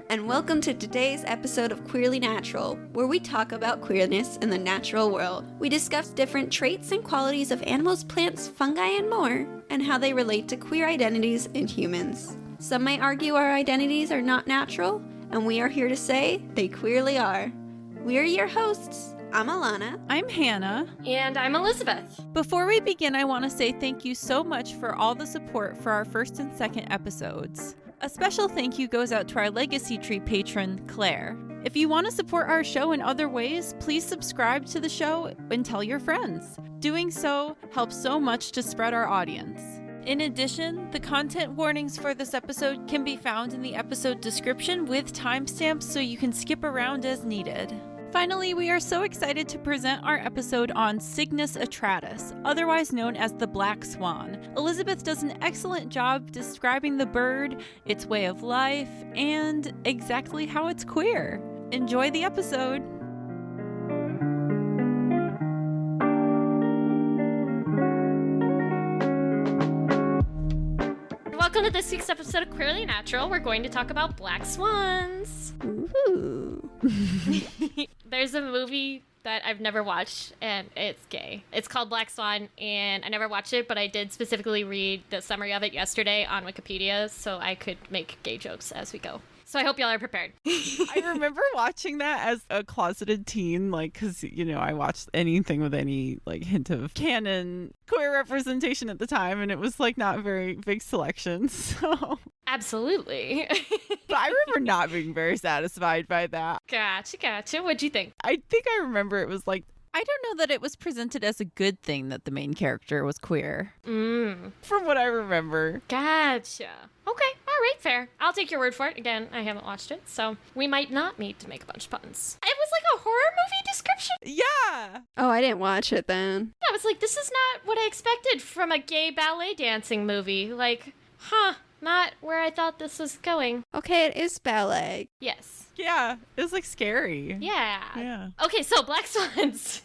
and welcome to today's episode of Queerly Natural, where we talk about queerness in the natural world. We discuss different traits and qualities of animals, plants, fungi, and more, and how they relate to queer identities in humans. Some may argue our identities are not natural, and we are here to say they queerly are. We are your hosts. I'm Ilana. I'm Hannah. And I'm Elizabeth. Before we begin, I want to say thank you so much for all the support for our first and second episodes. A special thank you goes out to our Legacy Tree patron, Claire. If you want to support our show in other ways, please subscribe to the show and tell your friends. Doing so helps so much to spread our audience. In addition, the content warnings for this episode can be found in the episode description with timestamps so you can skip around as needed. Finally, we are so excited to present our episode on Cygnus atratus, otherwise known as the black swan. Elizabeth does an excellent job describing the bird, its way of life, and exactly how it's queer. Enjoy the episode! Welcome to this week's episode of Queerly Natural. We're going to talk about black swans. Ooh. There's a movie that I've never watched, and it's gay. It's called Black Swan, and I never watched it, but I did specifically read the summary of it yesterday on Wikipedia, so I could make gay jokes as we go. So I hope y'all are prepared. I remember watching that as a closeted teen, because, I watched anything with any, hint of canon queer representation at the time, and it was, not a very big selection, so... Absolutely. But I remember not being very satisfied by that. Gotcha. What'd you think? I think I remember it was I don't know that it was presented as a good thing that the main character was queer. From what I remember. Gotcha. Okay, all right, fair. I'll take your word for it. Again, I haven't watched it, so we might not need to make a bunch of puns. It was like a horror movie description. Yeah. Oh, I didn't watch it then. I was like, this is not what I expected from a gay ballet dancing movie. Not where I thought this was going. Okay, it is ballet. Yes. Yeah, it was scary. Yeah. Okay, so black swans.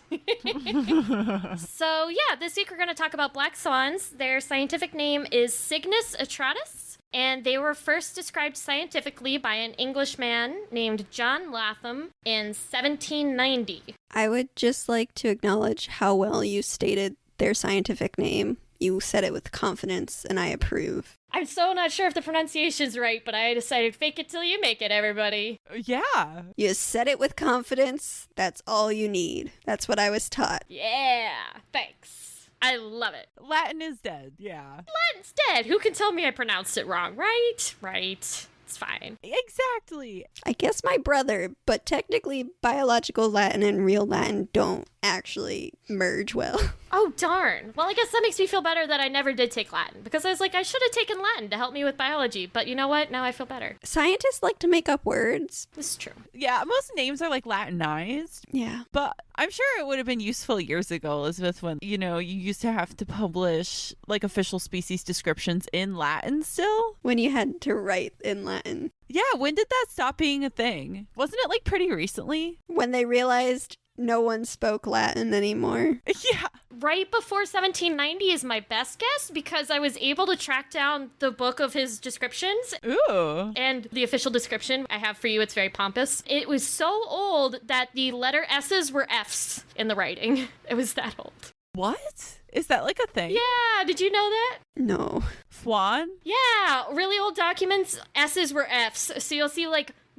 So this week we're going to talk about black swans. Their scientific name is Cygnus atratus, and they were first described scientifically by an Englishman named John Latham in 1790. I would just like to acknowledge how well you stated their scientific name. You said it with confidence, and I approve. I'm so not sure if the pronunciation's right, but I decided fake it till you make it, everybody. Yeah. You said it with confidence. That's all you need. That's what I was taught. Yeah, thanks. I love it. Latin is dead, yeah. Latin's dead. Who can tell me I pronounced it wrong, right? Right. It's fine. Exactly. I guess my brother, but technically biological Latin and real Latin don't actually merge well. Oh, darn. Well, I guess that makes me feel better that I never did take Latin, because I was like, I should have taken Latin to help me with biology, but you know what? Now I feel better. Scientists like to make up words. This is true. Yeah, most names are Latinized. Yeah. But I'm sure it would have been useful years ago, Elizabeth, when, you used to have to publish official species descriptions in Latin still. When you had to write in Latin. Yeah, when did that stop being a thing? Wasn't it pretty recently? When they realized no one spoke Latin anymore. Yeah. Right before 1790 is my best guess, because I was able to track down the book of his descriptions. Ooh. And the official description I have for you, it's very pompous. It was so old that the letter S's were F's in the writing. It was that old. What? Is that a thing? Yeah, did you know that? No. Swan? Yeah, really old documents, S's were F's. So you'll see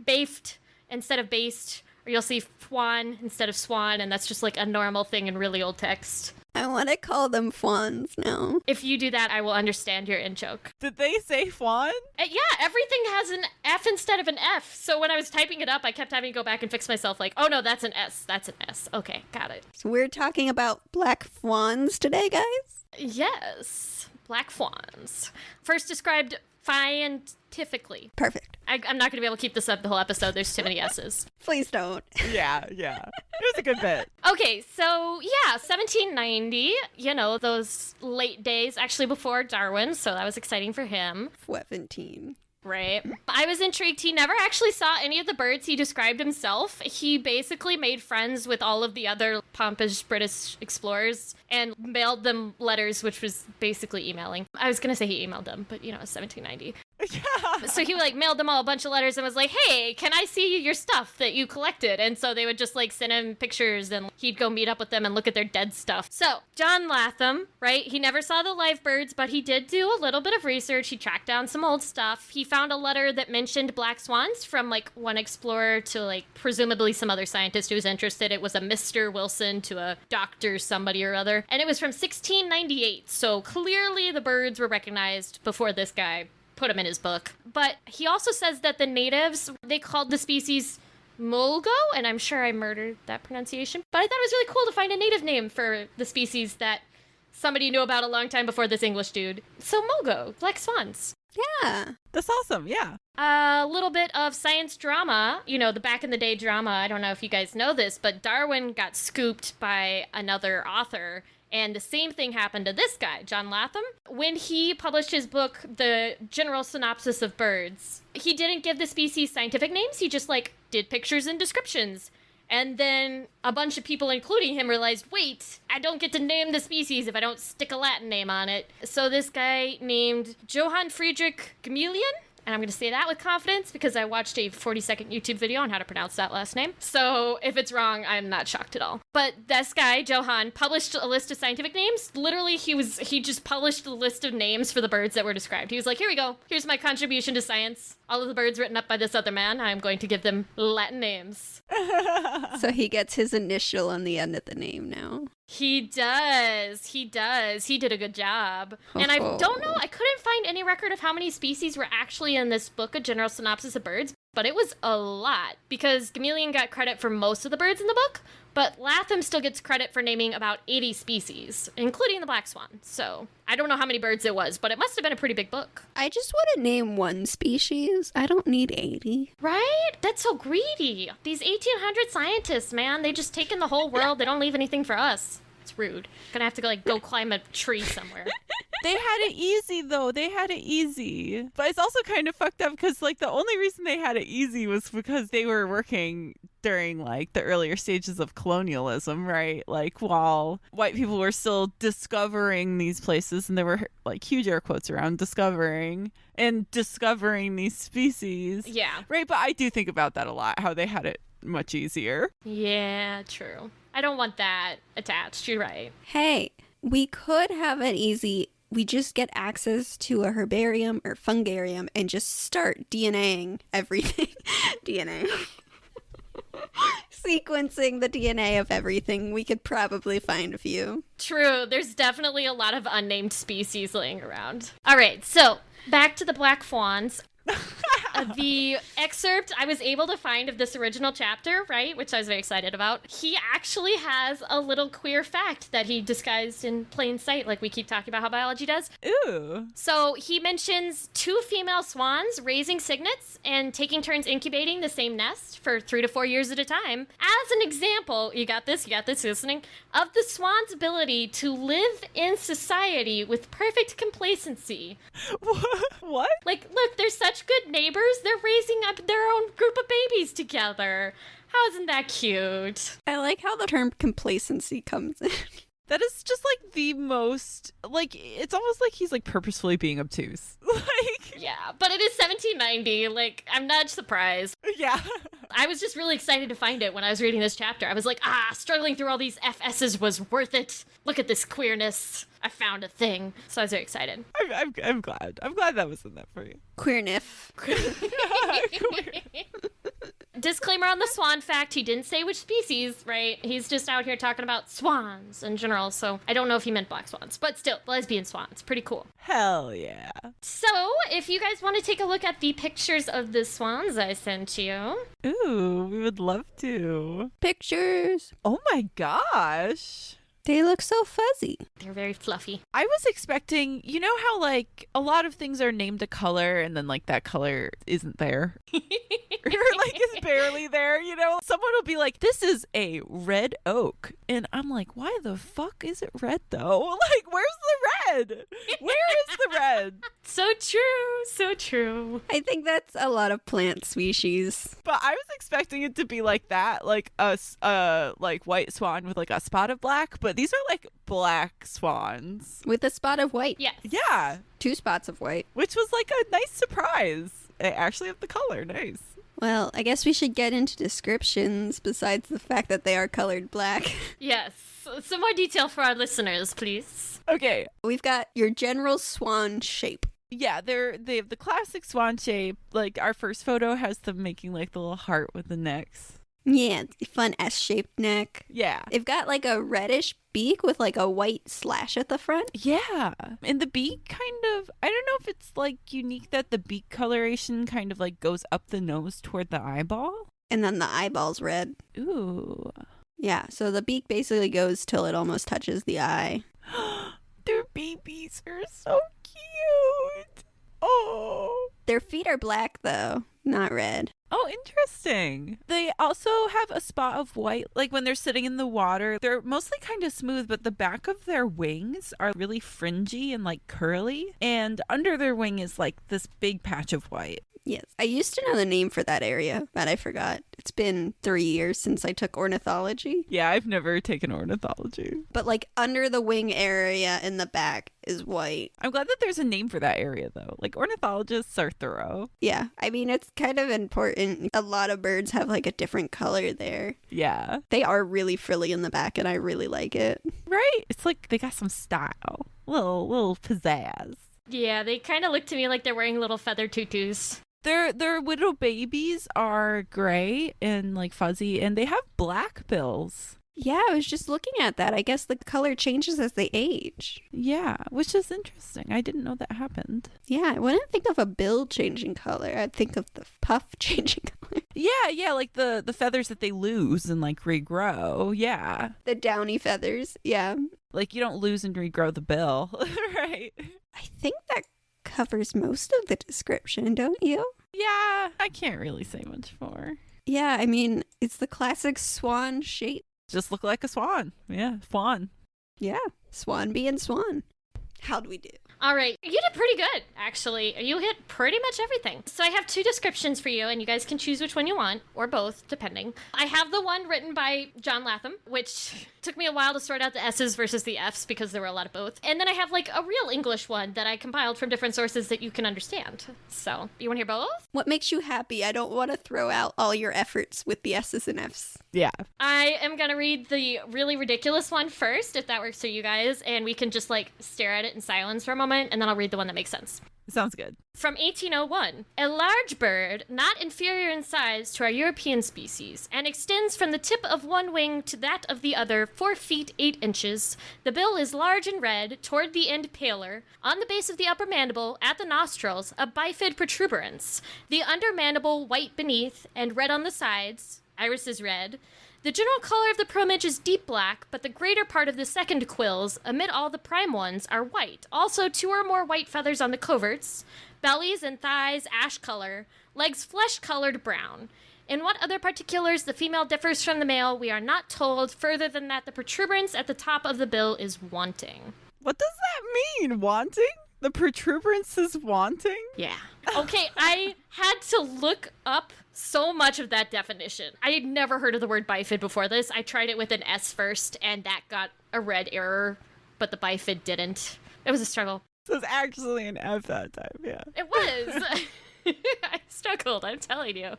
bafed instead of based, or you'll see swan instead of swan, and that's just a normal thing in really old text. I want to call them swans now. If you do that, I will understand your in-joke. Did they say swan? Yeah, everything has an F instead of an F. So when I was typing it up, I kept having to go back and fix myself oh no, that's an S. That's an S. Okay, got it. So we're talking about black swans today, guys? Yes, black swans. First described scientifically. Perfect. I'm not going to be able to keep this up the whole episode. There's too many S's. Please don't. Yeah. It was a good bit. Okay, so 1790, those late days, actually before Darwin, so that was exciting for him. 17. Right. I was intrigued. He never actually saw any of the birds he described himself. He basically made friends with all of the other pompous British explorers and mailed them letters, which was basically emailing. I was going to say he emailed them, but, it's 1790. Yeah. So he like mailed them all a bunch of letters and was like, hey, can I see your stuff that you collected? And so they would just like send him pictures and he'd go meet up with them and look at their dead stuff. So John Latham, right? He never saw the live birds, but he did do a little bit of research. He tracked down some old stuff. He found a letter that mentioned black swans from like one explorer to like presumably some other scientist who was interested. It was a Mr. Wilson to a doctor somebody or other. And it was from 1698. So clearly the birds were recognized before this guy put them in his book. But he also says that the natives, they called the species mulgo, and I'm sure I murdered that pronunciation. But I thought it was really cool to find a native name for the species that somebody knew about a long time before this English dude. So mulgo, black swans. Yeah. That's awesome. Yeah. A little bit of science drama, you know, the back in the day drama. I don't know if you guys know this, but Darwin got scooped by another author. And the same thing happened to this guy, John Latham. When he published his book, The General Synopsis of Birds, he didn't give the species scientific names. He just, like, did pictures and descriptions. And then a bunch of people, including him, realized, wait, I don't get to name the species if I don't stick a Latin name on it. So this guy named Johann Friedrich Gmelin, and I'm going to say that with confidence because I watched a 40-second YouTube video on how to pronounce that last name. So if it's wrong, I'm not shocked at all. But this guy, Johann, published a list of scientific names. Literally, he just published the list of names for the birds that were described. He was like, here we go. Here's my contribution to science. All of the birds written up by this other man. I'm going to give them Latin names. So he gets his initial on the end of the name now. He does. He did a good job. And I don't know, I couldn't find any record of how many species were actually in this book, A General Synopsis of Birds, but it was a lot because Gmelin got credit for most of the birds in the book, but Latham still gets credit for naming about 80 species, including the black swan. So I don't know how many birds it was, but it must have been a pretty big book. I just want to name one species. I don't need 80. Right? That's so greedy. These 1800 scientists, man, they just take in the whole world. They don't leave anything for us. It's rude. Gonna have to go climb a tree somewhere. They had it easy, though. They had it easy. But it's also kind of fucked up because, like, the only reason they had it easy was because they were working during, like, the earlier stages of colonialism, right? Like, while white people were still discovering these places, and there were, like, huge air quotes around discovering these species. Yeah. Right? But I do think about that a lot, how they had it much easier. Yeah, true. I don't want that attached. You're right. Hey, we could have it easy. We just get access to a herbarium or fungarium and just start DNAing everything. DNA. Sequencing the DNA of everything. We could probably find a few. True. There's definitely a lot of unnamed species laying around. All right. So back to the black swans. The excerpt I was able to find of this original chapter, right, which I was very excited about, he actually has a little queer fact that he disguised in plain sight, like we keep talking about how biology does. Ooh. So he mentions 2 female swans raising cygnets and taking turns incubating the same nest for 3 to 4 years at a time as an example, you got this listening, of the swan's ability to live in society with perfect complacency. What? Like, look, they're such good neighbors. They're raising up their own group of babies together. How isn't that cute? I like how the term complacency comes in. That is just, like, the most, like, it's almost like he's, like, purposefully being obtuse. Like, Yeah, but it is 1790. Like, I'm not surprised. yeah. I was just really excited to find it when I was reading this chapter. I was like, struggling through all these FS's was worth it. Look at this queerness. I found a thing. So I was very excited. I'm glad. I'm glad that was in that for you. Queerness. Disclaimer on the swan fact, he didn't say which species, right? He's just out here talking about swans in general, so I don't know if he meant black swans, but still, lesbian swans, pretty cool. Hell yeah. So, if you guys want to take a look at the pictures of the swans I sent you. Ooh, we would love to. Pictures. Oh my gosh. They look so fuzzy. They're very fluffy. I was expecting, you know how, like, a lot of things are named a color and then, like, that color isn't there? Or, like, is barely there, you know? Someone will be like, this is a red oak. And I'm like, why the fuck is it red, though? Like, where's the red? Where is the red? So true. So true. I think that's a lot of plant species. But I was expecting it to be like that, like like white swan with like a spot of black, but these are like black swans. With a spot of white. Yes. Yeah, 2 spots of white. which was like a nice surprise. They actually have the color. Nice. Well, I guess we should get into descriptions besides the fact that they are colored black. Yes. Some more detail for our listeners, please. Okay. We've got your general swan shape. Yeah, they have the classic swan shape. Like our first photo has them making like the little heart with the necks. Yeah, fun S-shaped neck. Yeah. They've got like a reddish beak with like a white slash at the front. Yeah. And the beak kind of, I don't know if it's like unique that the beak coloration kind of like goes up the nose toward the eyeball. And then the eyeball's red. Ooh. Yeah, so the beak basically goes till it almost touches the eye. Their babies are so cute. Oh. Their feet are black though, not red. Oh, interesting. They also have a spot of white, like when they're sitting in the water. They're mostly kind of smooth, but the back of their wings are really fringy and like curly. And under their wing is like this big patch of white. Yes, I used to know the name for that area, but I forgot. It's been 3 years since I took ornithology. Yeah, I've never taken ornithology. But like under the wing area in the back is white. I'm glad that there's a name for that area though. Like ornithologists are thorough. Yeah, I mean, it's kind of important. A lot of birds have like a different color there. Yeah. They are really frilly in the back and I really like it. Right? It's like they got some style. Little pizzazz. Yeah, they kind of look to me like they're wearing little feather tutus. Their little babies are gray and like fuzzy, and they have black bills. Yeah, I was just looking at that. I guess the color changes as they age. Yeah, which is interesting. I didn't know that happened. Yeah, I wouldn't think of a bill changing color. I'd think of the puff changing color. Yeah, like the feathers that they lose and like regrow. Yeah. The downy feathers. Yeah. Like you don't lose and regrow the bill, right? I think that covers most of the description, don't you? Yeah, I can't really say much more. Yeah, I mean, it's the classic swan shape. Just look like a swan. Yeah, swan. Yeah, swan being swan. How'd we do? All right, you did pretty good, actually. You hit pretty much everything. So I have 2 descriptions for you, and you guys can choose which one you want, or both, depending. I have the one written by John Latham, which took me a while to sort out the S's versus the F's because there were a lot of both. And then I have like a real English one that I compiled from different sources that you can understand. So, you want to hear both? What makes you happy? I don't want to throw out all your efforts with the S's and F's. Yeah. I am going to read the really ridiculous one first, if that works for you guys, and we can just like stare at it in silence for a moment, and then I'll read the one that makes sense. Sounds good. From 1801, a large bird, not inferior in size to our European species, and extends from the tip of one wing to that of the other 4 feet 8 inches. The bill is large and red, toward the end paler. On the base of the upper mandible, at the nostrils, a bifid protuberance. The under mandible white beneath, and red on the sides. Iris is red. The general color of the plumage is deep black, but the greater part of the second quills, amid all the prime ones, are white. Also 2 or more white feathers on the coverts. Bellies and thighs ash color. Legs flesh-colored brown. In what other particulars the female differs from the male, we are not told, further than that the protuberance at the top of the bill is wanting. What does that mean? Wanting? The protuberance is wanting? Yeah. Okay, I had to look up so much of that definition. I had never heard of the word bifid before this. I tried it with an S first, and that got a red error, but the bifid didn't. It was a struggle. So it was actually an F that time, yeah. It was. I struggled, I'm telling you.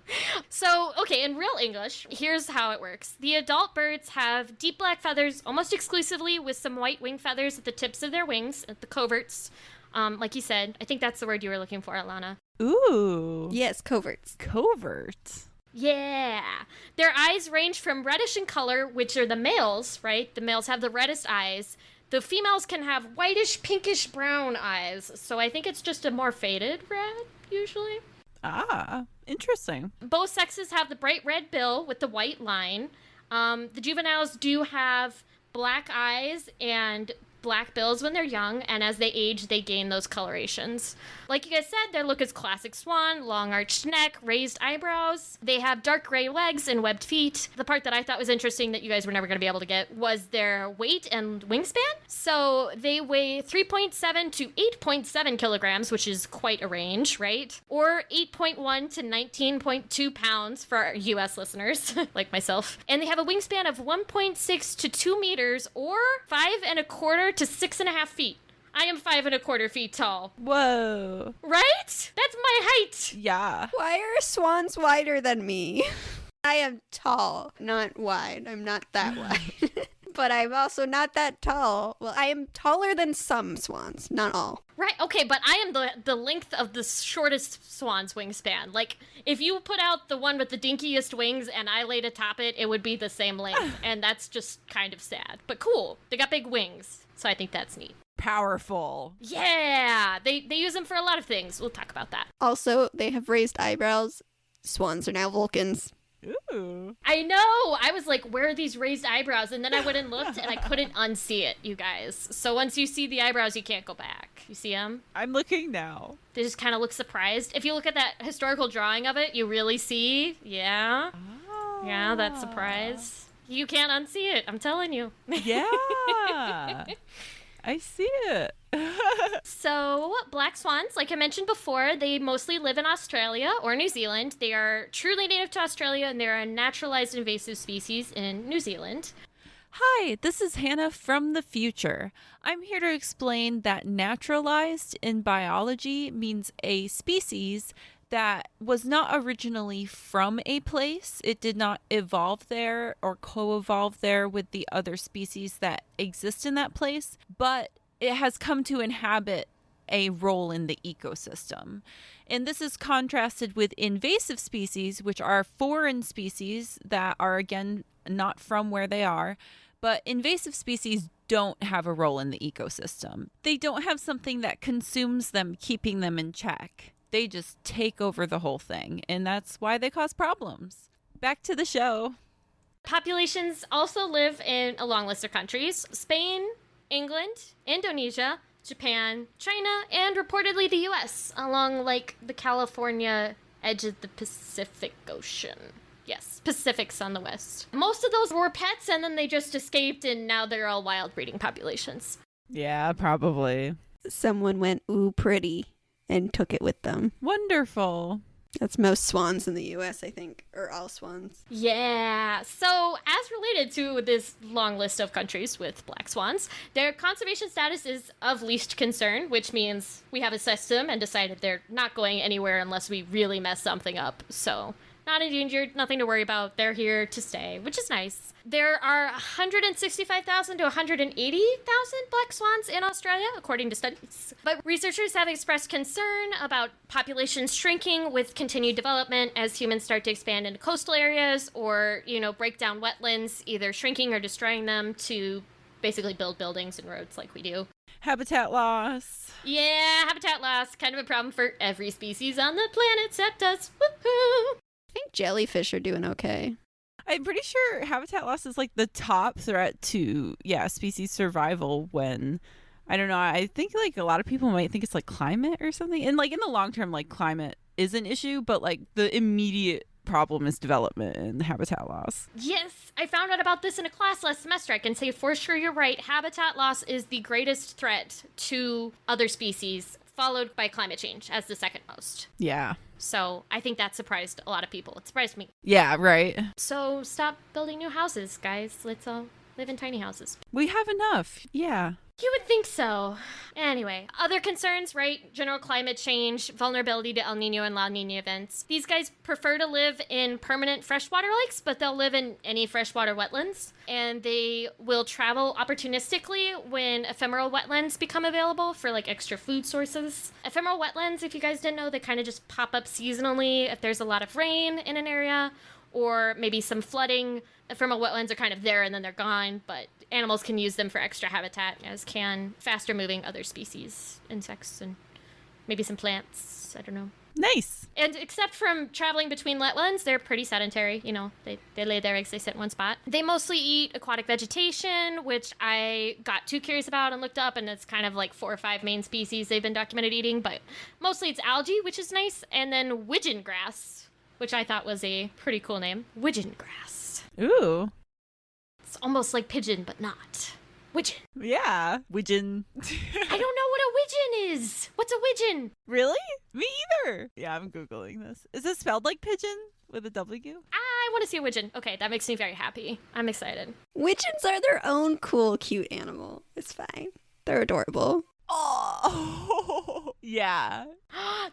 So, okay, in real English, here's how it works. The adult birds have deep black feathers, almost exclusively, with some white wing feathers at the tips of their wings, at the coverts. Like you said, I think that's the word you were looking for, Ilana. Ooh. Yes, coverts. Covert. Yeah. Their eyes range from reddish in color, which are the males, right? The males have the reddest eyes. The females can have whitish, pinkish brown eyes. So I think it's just a more faded red, usually. Ah, interesting. Both sexes have the bright red bill with the white line. The juveniles do have black eyes and black bills when they're young, and as they age, they gain those colorations. Like you guys said, their look is classic swan, long arched neck, raised eyebrows. They have dark gray legs and webbed feet. The part that I thought was interesting that you guys were never going to be able to get was their weight and wingspan. So they weigh 3.7 to 8.7 kilograms, which is quite a range, right? Or 8.1 to 19.2 pounds for our US listeners, like myself. And they have a wingspan of 1.6 to 2 meters, or 5.25 to 6.5 feet. I am 5.25 feet tall. Whoa. Right? That's my height. Yeah. Why are swans wider than me? I am tall, not wide. I'm not that wide. But I'm also not that tall. Well, I am taller than some swans, not all. Right, okay, but I am the length of the shortest swan's wingspan. Like, if you put out the one with the dinkiest wings and I laid atop it, it would be the same length. And that's just kind of sad. But cool. They got big wings, so I think that's neat. Powerful. Yeah, they use them for a lot of things. We'll talk about that. Also, they have raised eyebrows. Swans are now Vulcans. Ooh. I know! I was like, where are these raised eyebrows? And then I went and looked, and I couldn't unsee it, you guys. So once you see the eyebrows, you can't go back. You see them? I'm looking now. They just kind of look surprised. If you look at that historical drawing of it, you really see, yeah, that surprise. You can't unsee it, I'm telling you. Yeah. I see it. So, black swans, like I mentioned before, they mostly live in Australia or New Zealand. They are truly native to Australia, and they're a naturalized invasive species in New Zealand. Hi, this is Hannah from the future. I'm here to explain that naturalized in biology means a species that was not originally from a place. It did not evolve there or co-evolve there with the other species that exist in that place, but it has come to inhabit a role in the ecosystem. And this is contrasted with invasive species, which are foreign species that are, again, not from where they are. But invasive species don't have a role in the ecosystem. They don't have something that consumes them, keeping them in check. They just take over the whole thing, and that's why they cause problems. Back to the show. Populations also live in a long list of countries: Spain, England, Indonesia, Japan, China, and reportedly the US, along like the California edge of the Pacific Ocean. Yes, Pacific's on the west. Most of those were pets, and then they just escaped, and now they're all wild breeding populations. Yeah, probably. Someone went, ooh, pretty, and took it with them. Wonderful. That's most swans in the US, I think, or all swans. Yeah, so as related to this long list of countries with black swans, their conservation status is of least concern, which means we have assessed them and decided they're not going anywhere unless we really mess something up. So not endangered, nothing to worry about. They're here to stay, which is nice. There are 165,000 to 180,000 black swans in Australia, according to studies. But researchers have expressed concern about populations shrinking with continued development as humans start to expand into coastal areas or, break down wetlands, either shrinking or destroying them to basically build buildings and roads like we do. Habitat loss. Yeah, habitat loss, kind of a problem for every species on the planet except us. Woohoo! I think jellyfish are doing okay. I'm pretty sure habitat loss is like the top threat to, species survival when, I don't know, I think like a lot of people might think it's like climate or something. And like in the long term, like climate is an issue, but like the immediate problem is development and habitat loss. Yes, I found out about this in a class last semester. I can say for sure you're right. Habitat loss is the greatest threat to other species, followed by climate change as the second most. Yeah. So I think that surprised a lot of people. It surprised me. Yeah, right. So stop building new houses, guys. Let's all live in tiny houses. We have enough. Yeah. You would think so. Anyway, other concerns, right? General climate change, vulnerability to El Nino and La Nina events. These guys prefer to live in permanent freshwater lakes, but they'll live in any freshwater wetlands. And they will travel opportunistically when ephemeral wetlands become available for like extra food sources. Ephemeral wetlands, if you guys didn't know, they kind of just pop up seasonally if there's a lot of rain in an area or maybe some flooding. Ephemeral wetlands are kind of there and then they're gone, but animals can use them for extra habitat, as can faster moving other species, insects, and maybe some plants. I don't know. Nice. And except from traveling between wetlands, they're pretty sedentary. They lay their eggs, they sit in one spot. They mostly eat aquatic vegetation, which I got too curious about and looked up, and it's kind of like 4 or 5 main species they've been documented eating, but mostly it's algae, which is nice, and then widgeon grass, which I thought was a pretty cool name. Widgeon grass. Ooh. It's almost like pigeon, but not. Widgeon. Yeah. Widgeon. I don't know what a widgeon is. What's a widgeon? Really? Me either. Yeah, I'm Googling this. Is it spelled like pigeon with a W? I want to see a widgeon. Okay, that makes me very happy. I'm excited. Widgeons are their own cool, cute animal. It's fine. They're adorable. Oh, yeah.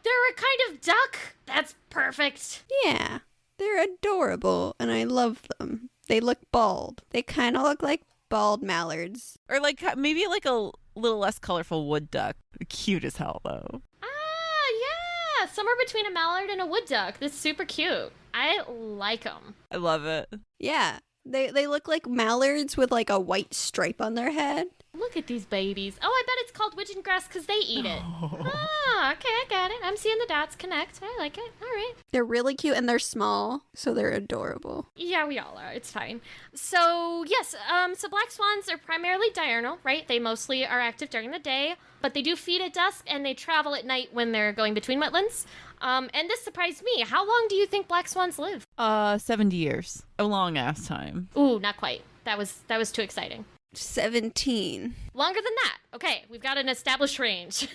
They're a kind of duck. That's perfect. Yeah, they're adorable, and I love them. They look bald. They kind of look like bald mallards. Or like maybe like a little less colorful wood duck. Cute as hell, though. Yeah, somewhere between a mallard and a wood duck. That's super cute. I like them. I love it. Yeah, they look like mallards with like a white stripe on their head. Look at these babies. Oh, I bet it's called widgeon grass because they eat it. Ah, okay, I got it. I'm seeing the dots connect. I like it. All right. They're really cute and they're small, so they're adorable. Yeah, we all are. It's fine. So, yes, so black swans are primarily diurnal, right? They mostly are active during the day, but they do feed at dusk and they travel at night when they're going between wetlands. And this surprised me. How long do you think black swans live? 70 years. A long ass time. Ooh, not quite. That was too exciting. 17. Longer than that. Okay, we've got an established range.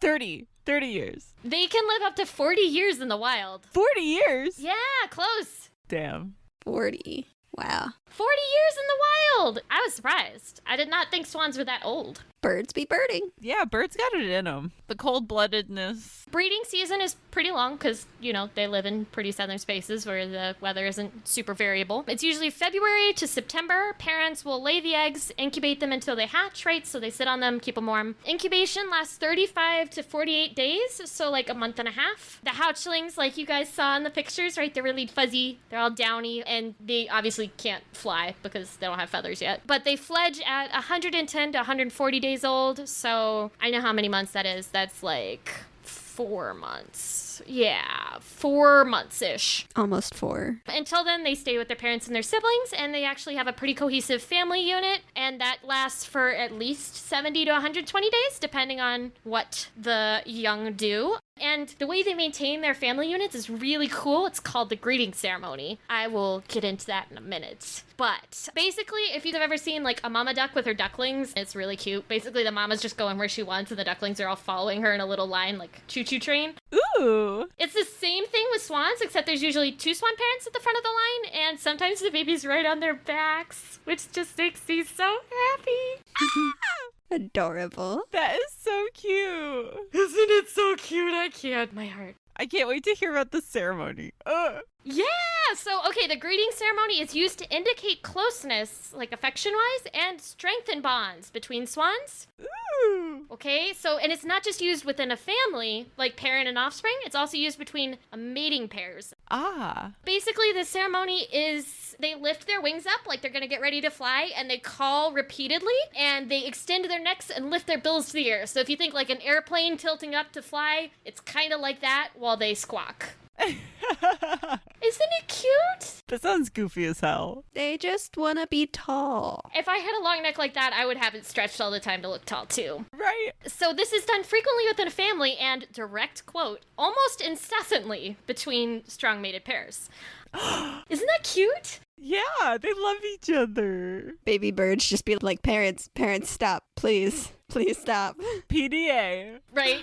30 years. They can live up to 40 years in the wild. 40 years? Yeah, close. Damn. 40. Wow. 40 years in the wild. I was surprised. I did not think swans were that old. Birds be birding. Yeah, birds got it in them. The cold-bloodedness. Breeding season is pretty long because, they live in pretty southern spaces where the weather isn't super variable. It's usually February to September. Parents will lay the eggs, incubate them until they hatch, right? So they sit on them, keep them warm. Incubation lasts 35 to 48 days, so like a month and a half. The hatchlings, like you guys saw in the pictures, right? They're really fuzzy. They're all downy, and they obviously can't fly because they don't have feathers yet. But they fledge at 110 to 140 days old, so I know how many months that is. That's like 4 months. Yeah, 4 months-ish. Almost 4. Until then, they stay with their parents and their siblings, and they actually have a pretty cohesive family unit, and that lasts for at least 70 to 120 days, depending on what the young do. And the way they maintain their family units is really cool. It's called the greeting ceremony. I will get into that in a minute. But basically, if you've ever seen like a mama duck with her ducklings, it's really cute. Basically, the mama's just going where she wants, and the ducklings are all following her in a little line, like choo-choo train. Ooh. It's the same thing with swans, except there's usually 2 swan parents at the front of the line, and sometimes the baby's right on their backs, which just makes me so happy. Adorable. That is so cute. Isn't it so cute? I can't. My heart. I can't wait to hear about the ceremony. Yeah, so, okay, the greeting ceremony is used to indicate closeness, like affection-wise, and strengthen bonds between swans. Ooh. Okay, so, and it's not just used within a family, like parent and offspring, it's also used between mating pairs. Ah. Basically, the ceremony is they lift their wings up like they're gonna get ready to fly, and they call repeatedly, and they extend their necks and lift their bills to the air. So if you think like an airplane tilting up to fly, it's kind of like that while they squawk. Isn't it cute? That sounds goofy as hell. They just want to be tall. If I had a long neck like that, I would have it stretched all the time to look tall too. Right. So this is done frequently within a family and, direct quote, almost incessantly between strong mated pairs. Isn't that cute? Yeah, they love each other. Baby birds just be like, parents, stop, please stop. PDA. Right?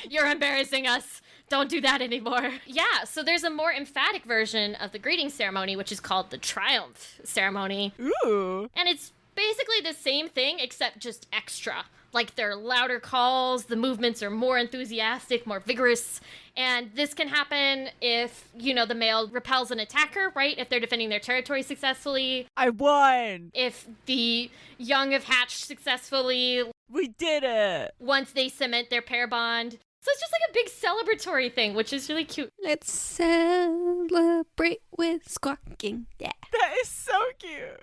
You're embarrassing us. Don't do that anymore. Yeah, so there's a more emphatic version of the greeting ceremony, which is called the triumph ceremony. Ooh. And it's basically the same thing, except just extra. Like, there are louder calls, the movements are more enthusiastic, more vigorous, and this can happen if, the male repels an attacker, right? If they're defending their territory successfully. I won! If the young have hatched successfully. We did it! Once they cement their pair bond. So it's just like a big celebratory thing, which is really cute. Let's celebrate with squawking, yeah. That is so cute.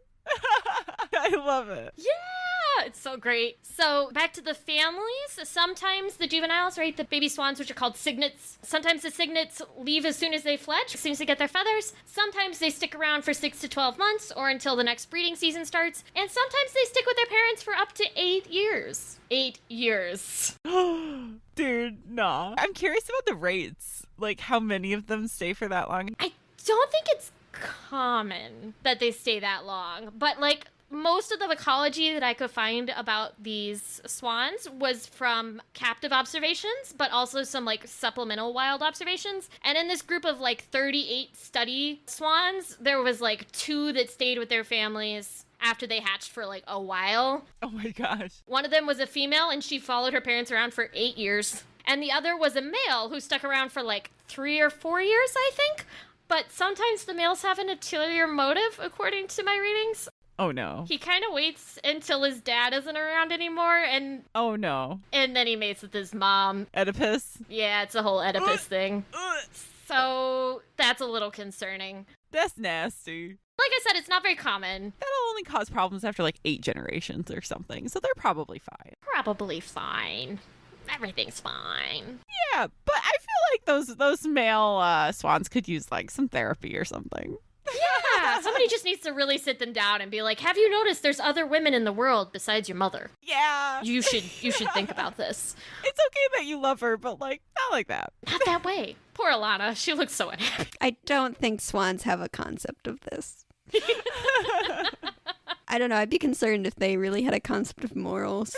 I love it. Yeah, it's so great. So back to the families. Sometimes the juveniles, right, the baby swans, which are called cygnets. Sometimes the cygnets leave as soon as they fledge, as soon as they get their feathers. Sometimes they stick around for 6 to 12 months or until the next breeding season starts. And sometimes they stick with their parents for up to 8 years. 8 years. Dude, nah. I'm curious about the rates. Like, how many of them stay for that long? I don't think it's common that they stay that long, but like most of the ecology that I could find about these swans was from captive observations, but also some like supplemental wild observations. And in this group of like 38 study swans, there was like 2 that stayed with their families after they hatched for like a while. Oh my gosh. One of them was a female and she followed her parents around for 8 years. And the other was a male who stuck around for like 3 or 4 years, I think. But sometimes the males have an ulterior motive, according to my readings. Oh no. He kind of waits until his dad isn't around anymore, and oh no. And then he mates with his mom. Oedipus? Yeah, it's a whole Oedipus thing. So that's a little concerning. That's nasty. Like I said, it's not very common. That'll only cause problems after like 8 generations or something, so they're probably fine. Probably fine. Everything's fine. Yeah, but I feel like those male swans could use like some therapy or something. Yeah, somebody just needs to really sit them down and be like, have you noticed there's other women in the world besides your mother? Yeah. You should think about this. It's okay that you love her, but like, not like that. Not that way. Poor Ilana. She looks so unhappy. I don't think swans have a concept of this. I don't know. I'd be concerned if they really had a concept of morals.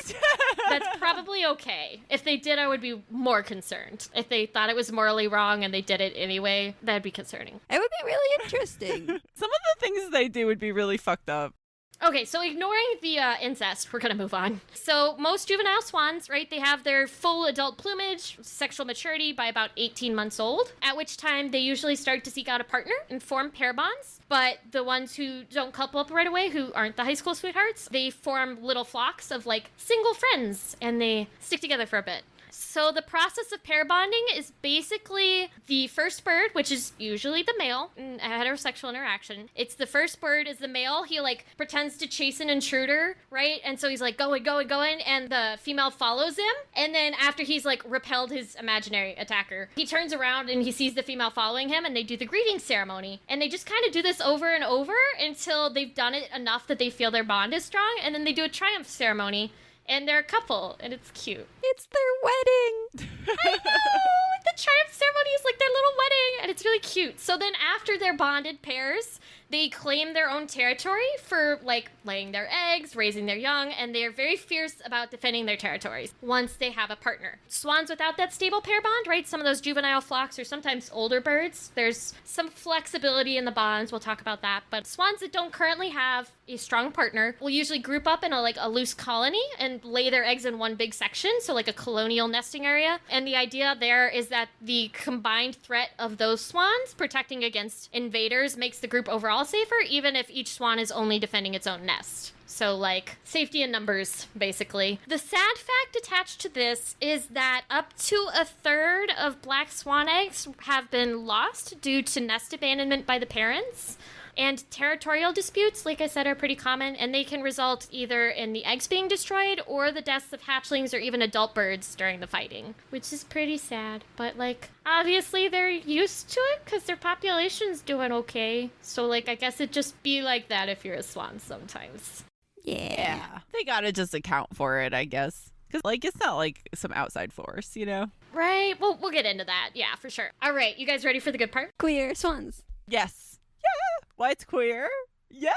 That's probably okay. If they did, I would be more concerned. If they thought it was morally wrong and they did it anyway, that'd be concerning. It would be really interesting. Some of the things they do would be really fucked up. Okay, so ignoring the incest, we're gonna move on. So most juvenile swans, right, they have their full adult plumage, sexual maturity by about 18 months old, at which time they usually start to seek out a partner and form pair bonds. But the ones who don't couple up right away, who aren't the high school sweethearts, they form little flocks of like single friends and they stick together for a bit. So the process of pair bonding is basically the first bird, which is usually the male, in a heterosexual interaction. It's the first bird is the male. He like pretends to chase an intruder, right? And so he's like going, and the female follows him. And then after he's like repelled his imaginary attacker, he turns around and he sees the female following him and they do the greeting ceremony. And they just kind of do this over and over until they've done it enough that they feel their bond is strong. And then they do a triumph ceremony. And they're a couple, and it's cute. It's their wedding. I know! The triumph ceremony is like their little wedding, and it's really cute. So then after they're bonded pairs, they claim their own territory for, like, laying their eggs, raising their young, and they are very fierce about defending their territories once they have a partner. Swans without that stable pair bond, right? Some of those juvenile flocks are sometimes older birds. There's some flexibility in the bonds. We'll talk about that. But swans that don't currently have a strong partner will usually group up in a loose colony and lay their eggs in one big section, so like a colonial nesting area. And the idea there is that the combined threat of those swans protecting against invaders makes the group overall safer, even if each swan is only defending its own nest. So, like, safety in numbers, basically. The sad fact attached to this is that up to a third of black swan eggs have been lost due to nest abandonment by the parents. And territorial disputes, like I said, are pretty common, and they can result either in the eggs being destroyed or the deaths of hatchlings or even adult birds during the fighting, which is pretty sad. But, like, obviously they're used to it because their population's doing okay. So, like, I guess it'd just be like that if you're a swan sometimes. Yeah. They gotta just account for it, I guess. Because, like, it's not like some outside force, you know? Right. Well, we'll get into that. Yeah, for sure. All right. You guys ready for the good part? Queer swans. Yes. Yeah. Why it's queer? Yes.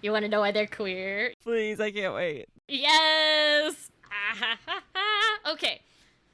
You want to know why they're queer? Please, I can't wait. Yes. Okay.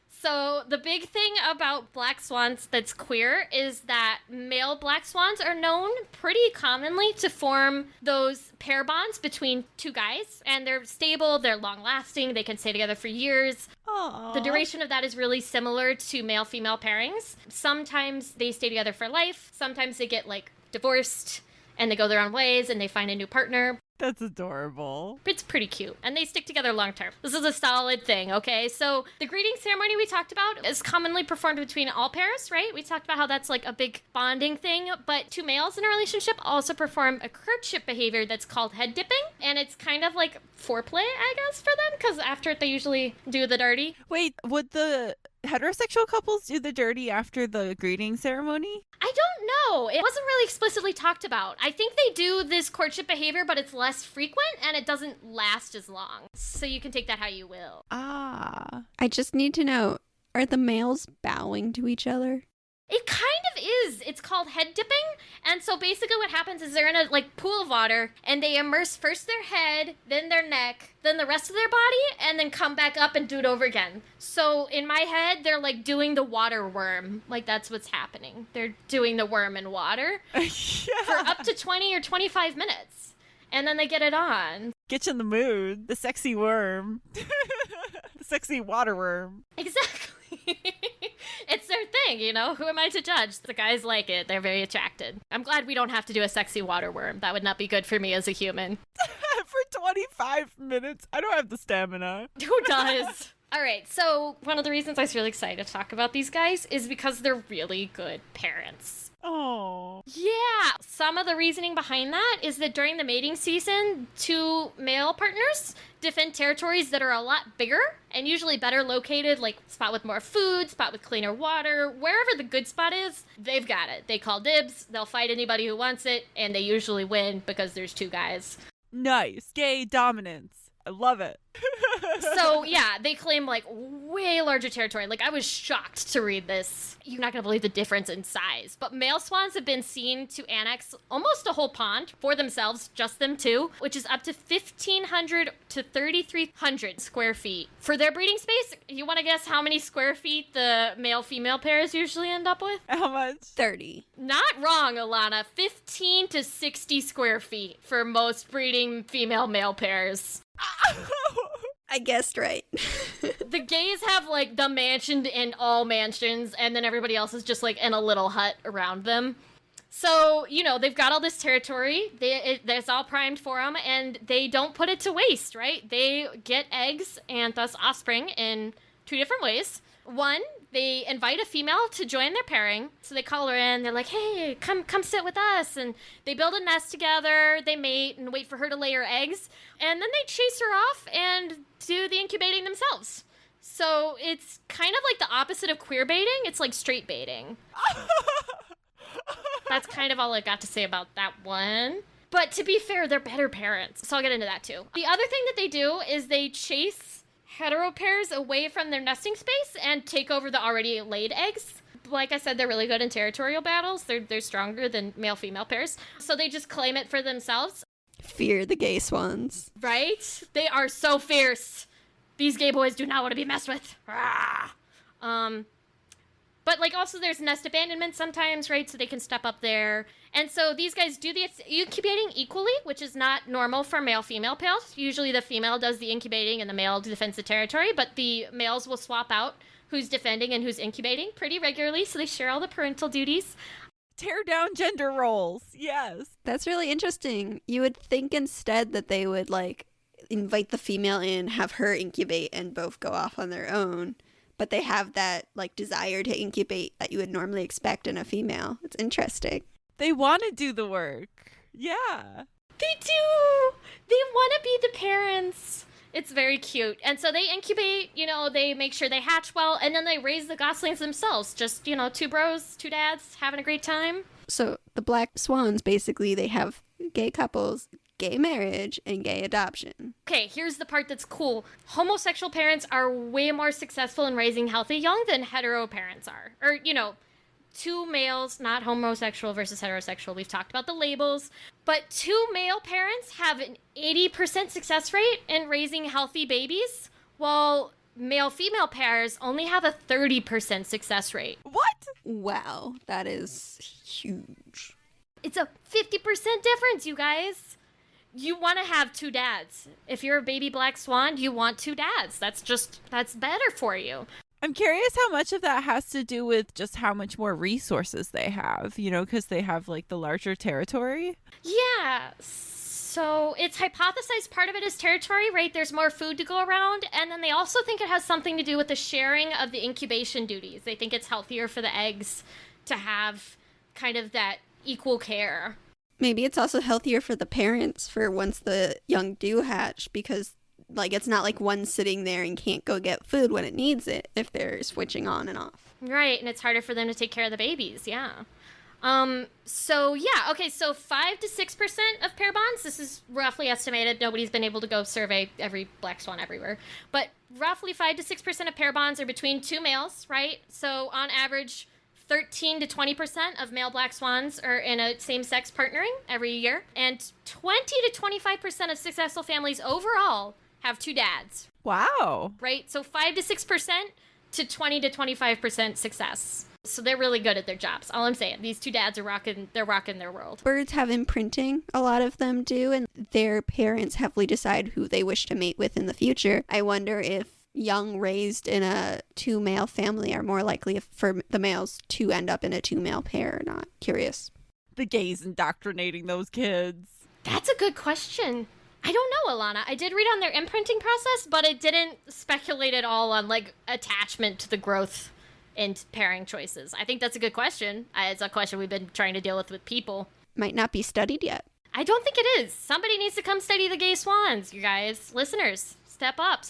So the big thing about black swans that's queer is that male black swans are known pretty commonly to form those pair bonds between two guys. And they're stable, they're long-lasting, they can stay together for years. Aww. The duration of that is really similar to male-female pairings. Sometimes they stay together for life. Sometimes they get, like, divorced and they go their own ways and they find a new partner. That's adorable. It's pretty cute. And they stick together long term. This is a solid thing, okay? So the greeting ceremony we talked about is commonly performed between all pairs, right? We talked about how that's like a big bonding thing. But two males in a relationship also perform a courtship behavior that's called head dipping. And it's kind of like foreplay, I guess, for them. Because after it, they usually do the dirty. Wait, would the heterosexual couples do the dirty after the greeting ceremony? I don't know. It wasn't really explicitly talked about. I think they do this courtship behavior, but it's less frequent and it doesn't last as long. So you can take that how you will. Ah. I just need to know, are the males bowing to each other? It kind of is. It's called head dipping. And so basically what happens is they're in a like pool of water and they immerse first their head, then their neck, then the rest of their body, and then come back up and do it over again. So in my head, they're like doing the water worm. Like that's what's happening. They're doing the worm in water for up to 20 or 25 minutes. And then they get it on. Get you in the mood. The sexy worm. The sexy water worm. Exactly. It's their thing, you know? Who am I to judge? The guys like it. They're very attracted. I'm glad we don't have to do a sexy water worm. That would not be good for me as a human. For 25 minutes? I don't have the stamina. Who does? All right, so one of the reasons I was really excited to talk about these guys is because they're really good parents. Oh. Yeah, some of the reasoning behind that is that during the mating season, two male partners defend territories that are a lot bigger and usually better located, like spot with more food, spot with cleaner water. Wherever the good spot is, they've got it. They call dibs, they'll fight anybody who wants it, and they usually win because there's two guys. Nice. Gay dominance. I love it. So, yeah, they claim, like, way larger territory. Like, I was shocked to read this. You're not going to believe the difference in size. But male swans have been seen to annex almost a whole pond for themselves, just them two, which is up to 1,500 to 3,300 square feet. For their breeding space, you want to guess how many square feet the male-female pairs usually end up with? How much? 30. Not wrong, Ilana. 15 to 60 square feet for most breeding female-male pairs. I guessed right. The gays have, like, the mansion in all mansions, and then everybody else is just, like, in a little hut around them. So, you know, they've got all this territory. That's all primed for them, and they don't put it to waste, right? They get eggs and thus offspring in two different ways. One, they invite a female to join their pairing. So they call her in. They're like, hey, come sit with us. And they build a nest together. They mate and wait for her to lay her eggs. And then they chase her off and do the incubating themselves. So it's kind of like the opposite of queer baiting. It's like straight baiting. That's kind of all I got to say about that one. But to be fair, they're better parents. So I'll get into that too. The other thing that they do is they chase hetero pairs away from their nesting space and take over the already laid eggs. Like I said, they're really good in territorial battles. They're stronger than male-female pairs. So they just claim it for themselves. Fear the gay swans. Right? They are so fierce. These gay boys do not want to be messed with. But, like, also there's nest abandonment sometimes, right? So they can step up there. And so these guys do the incubating equally, which is not normal for male-female pairs. Usually the female does the incubating and the male defends the territory, but the males will swap out who's defending and who's incubating pretty regularly, so they share all the parental duties. Tear down gender roles. Yes. That's really interesting. You would think instead that they would, like, invite the female in, have her incubate, and both go off on their own. But they have that, like, desire to incubate that you would normally expect in a female. It's interesting. They want to do the work. Yeah. They do! They want to be the parents. It's very cute. And so they incubate, you know, they make sure they hatch well, and then they raise the goslings themselves. Just, you know, two bros, two dads, having a great time. So the black swans, basically, they have gay couples, gay marriage, and gay adoption. Okay, here's the part that's cool. Homosexual parents are way more successful in raising healthy young than hetero parents are. Or, you know, two males, not homosexual versus heterosexual. We've talked about the labels. But two male parents have an 80% success rate in raising healthy babies, while male-female pairs only have a 30% success rate. What? Wow, that is huge. It's a 50% difference, you guys. You want to have two dads. If you're a baby black swan, you want two dads. That's better for you. I'm curious how much of that has to do with just how much more resources they have, you know, because they have, like, the larger territory. Yeah. So it's hypothesized part of it is territory, right? There's more food to go around. And then they also think it has something to do with the sharing of the incubation duties. They think it's healthier for the eggs to have kind of that equal care. Maybe it's also healthier for the parents for once the young do hatch, because like it's not like one sitting there and can't go get food when it needs it if they're switching on and off. Right, and it's harder for them to take care of the babies, yeah. So 5 to 6% of pair bonds, this is roughly estimated. Nobody's been able to go survey every black swan everywhere, but roughly 5 to 6% of pair bonds are between two males, right? So on average, 13 to 20% of male black swans are in a same-sex partnering every year, and 20 to 25% of successful families overall have two dads. Wow. Right? So 5 to 6% to 20 to 25% success. So they're really good at their jobs. All I'm saying, these two dads are rocking their world. Birds have imprinting, a lot of them do, and their parents heavily decide who they wish to mate with in the future. I wonder if young raised in a two-male family are more likely for the males to end up in a two-male pair or not. Curious. The gays indoctrinating those kids. That's a good question. I don't know, Ilana. I did read on their imprinting process, but it didn't speculate at all on, like, attachment to the growth and pairing choices. I think that's a good question. It's a question we've been trying to deal with people. Might not be studied yet. I don't think it is. Somebody needs to come study the gay swans, you guys. Listeners, step up,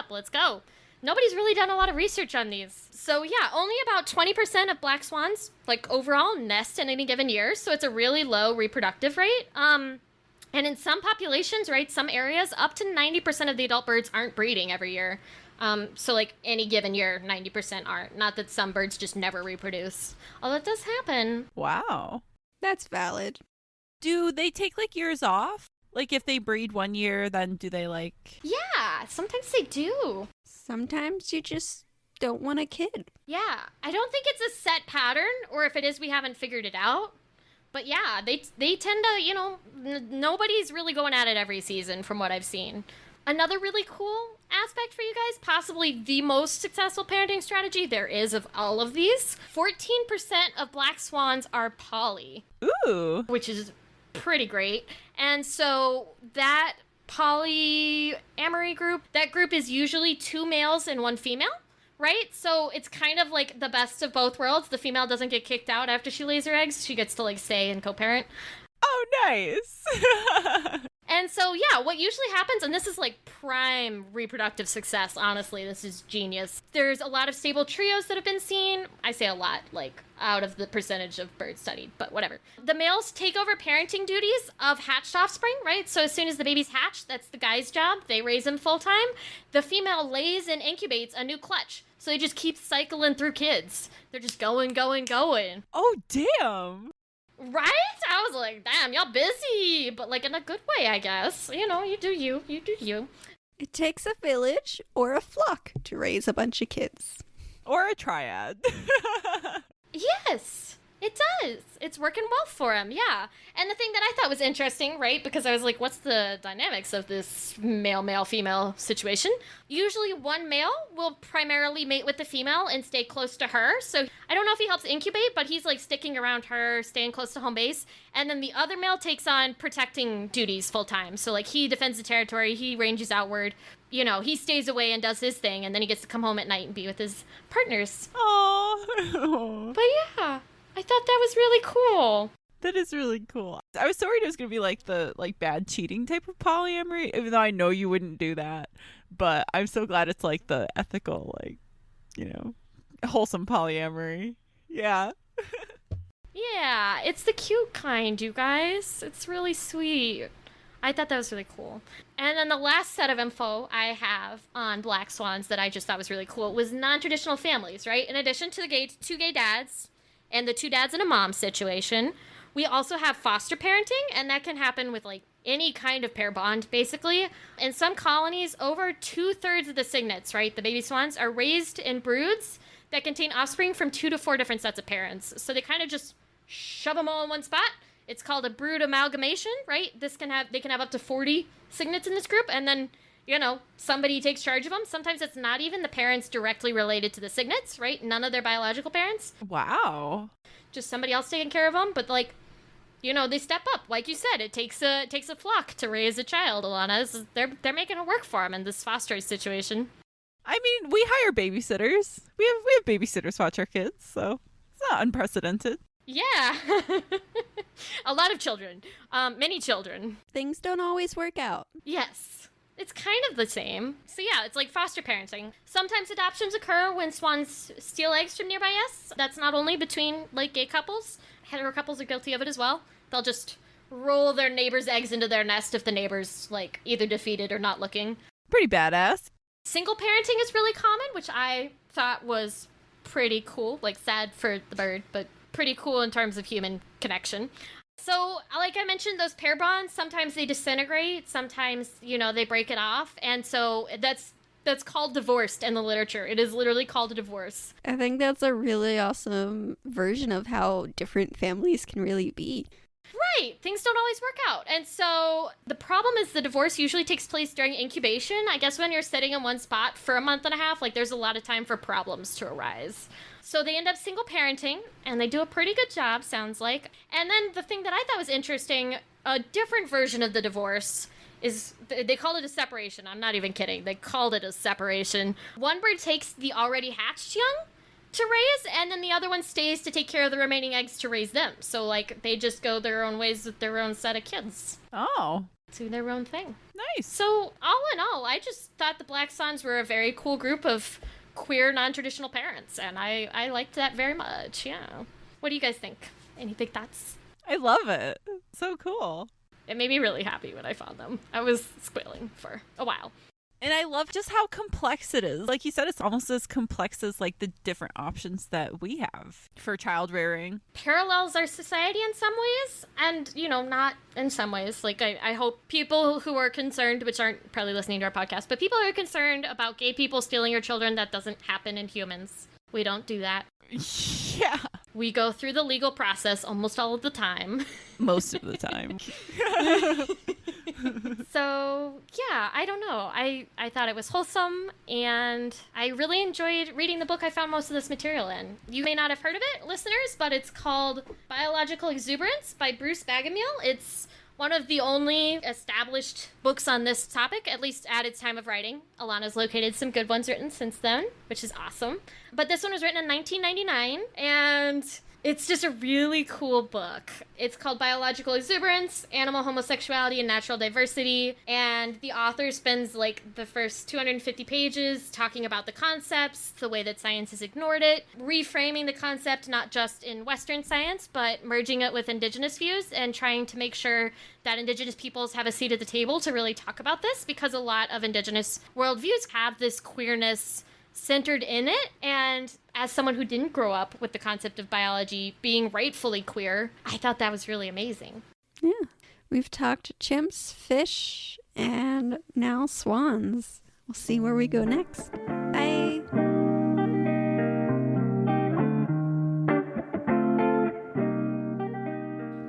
let's go. Nobody's really done a lot of research on these. So yeah, only about 20% of black swans, like overall, nest in any given year, so it's a really low reproductive rate. And in some populations, right, some areas, up to 90% of the adult birds aren't breeding every year. So like any given year, 90% aren't. Not that some birds just never reproduce. Although it does happen. Wow. That's valid. Do they take like years off? Like if they breed 1 year, then do they like... Yeah, sometimes they do. Sometimes you just don't want a kid. Yeah, I don't think it's a set pattern, or if it is, we haven't figured it out. But yeah, they tend to, nobody's really going at it every season from what I've seen. Another really cool aspect for you guys, possibly the most successful parenting strategy there is of all of these, 14% of black swans are poly. Ooh. Which is pretty great. And so that polyamory group, that group is usually two males and one female. Right? So it's kind of like the best of both worlds. The female doesn't get kicked out after she lays her eggs. She gets to like stay and co-parent. Oh, nice. And so, yeah, what usually happens, and this is like prime reproductive success, honestly, this is genius. There's a lot of stable trios that have been seen. I say a lot, like out of the percentage of birds studied, but whatever. The males take over parenting duties of hatched offspring, right? So as soon as the baby's hatched, that's the guy's job. They raise him full time. The female lays and incubates a new clutch. So they just keep cycling through kids. They're just going. Oh, damn. Right? I was like, damn, y'all busy. But like in a good way, I guess. You do you. You do you. It takes a village or a flock to raise a bunch of kids. Or a triad. Yes, it does. It's working well for him, yeah. And the thing that I thought was interesting, right, because I was like, what's the dynamics of this male-female situation? Usually one male will primarily mate with the female and stay close to her. So I don't know if he helps incubate, but he's like sticking around her, staying close to home base. And then the other male takes on protecting duties full time. So like he defends the territory, he ranges outward. He stays away and does his thing, and then he gets to come home at night and be with his partners. Aww. But yeah, I thought that was really cool. That is really cool. I was so worried it was going to be like the bad cheating type of polyamory, even though I know you wouldn't do that. But I'm so glad it's like the ethical, wholesome polyamory. Yeah. Yeah, it's the cute kind, you guys. It's really sweet. I thought that was really cool. And then the last set of info I have on black swans that I just thought was really cool was non-traditional families, right? In addition to the two gay dads and the two dads and a mom situation, we also have foster parenting, and that can happen with like any kind of pair bond, basically. In some colonies, over 2/3 of the cygnets, right, the baby swans, are raised in broods that contain offspring from 2 to 4 different sets of parents. So they kind of just shove them all in one spot. It's called a brood amalgamation, right? They can have up to 40 cygnets in this group, and then, somebody takes charge of them. Sometimes it's not even the parents directly related to the cygnets, right? None of their biological parents. Wow. Just somebody else taking care of them. But, they step up. Like you said, it takes a flock to raise a child, Ilana. They're making it work for them in this foster situation. I mean, we hire babysitters. We have babysitters watch our kids, so it's not unprecedented. Yeah. A lot of children. Many children. Things don't always work out. Yes. It's kind of the same. So yeah, it's like foster parenting. Sometimes adoptions occur when swans steal eggs from nearby nests. That's not only between like gay couples. Hetero couples are guilty of it as well. They'll just roll their neighbor's eggs into their nest if the neighbor's like either defeated or not looking. Pretty badass. Single parenting is really common, which I thought was pretty cool. Like sad for the bird, but pretty cool in terms of human connection. So, like I mentioned, those pair bonds, sometimes they disintegrate, sometimes, they break it off. And so that's called divorced in the literature. It is literally called a divorce. I think that's a really awesome version of how different families can really be. Right. Things don't always work out. And so the problem is the divorce usually takes place during incubation. I guess when you're sitting in one spot for a month and a half, like there's a lot of time for problems to arise. So they end up single parenting, and they do a pretty good job, sounds like. And then the thing that I thought was interesting, a different version of the divorce is, they call it a separation. I'm not even kidding. They called it a separation. One bird takes the already hatched young to raise, and then the other one stays to take care of the remaining eggs to raise them. So, like, they just go their own ways with their own set of kids. Oh. Do their own thing. Nice. So, all in all, I just thought the Black Swans were a very cool group of queer, non-traditional parents, and I liked that very much, yeah. What do you guys think? Any big thoughts? I love it. So cool. It made me really happy when I found them. I was squealing for a while. And I love just how complex it is. Like you said, it's almost as complex as like the different options that we have for child rearing. Parallels our society in some ways, and, not in some ways. Like, I hope people who are concerned, which aren't probably listening to our podcast, but people who are concerned about gay people stealing your children, that doesn't happen in humans. We don't do that. Yeah. We go through the legal process almost all of the time. Most of the time. So, yeah, I don't know. I thought it was wholesome, and I really enjoyed reading the book I found most of this material in. You may not have heard of it, listeners, but it's called Biological Exuberance by Bruce Bagamiel. It's one of the only established books on this topic, at least at its time of writing. Ilana's located some good ones written since then, which is awesome. But this one was written in 1999, and it's just a really cool book. It's called Biological Exuberance, Animal Homosexuality and Natural Diversity, and the author spends like the first 250 pages talking about the concepts, the way that science has ignored it, reframing the concept not just in Western science, but merging it with Indigenous views and trying to make sure that Indigenous peoples have a seat at the table to really talk about this, because a lot of Indigenous worldviews have this queerness centered in it. And as someone who didn't grow up with the concept of biology being rightfully queer, I thought that was really amazing. Yeah. We've talked chimps, fish, and now swans. We'll see where we go next. Bye.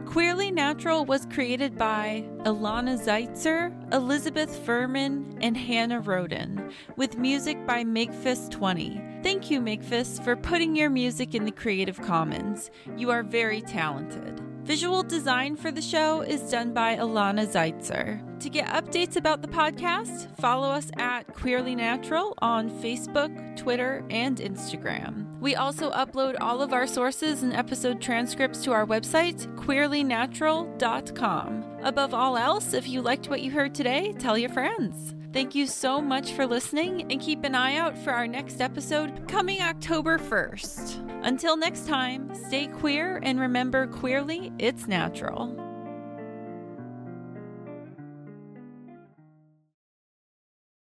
Queerly Natural was created by Ilana Zeitzer, Elizabeth Furman, and Hannah Roden, with music by Makefist20. Thank you, Makefist, for putting your music in the Creative Commons. You are very talented. Visual design for the show is done by Ilana Zeitzer. To get updates about the podcast, follow us at Queerly Natural on Facebook, Twitter, and Instagram. We also upload all of our sources and episode transcripts to our website, queerlynatural.com. Above all else, if you liked what you heard today, tell your friends. Thank you so much for listening, and keep an eye out for our next episode coming October 1st. Until next time, stay queer and remember, queerly, it's natural.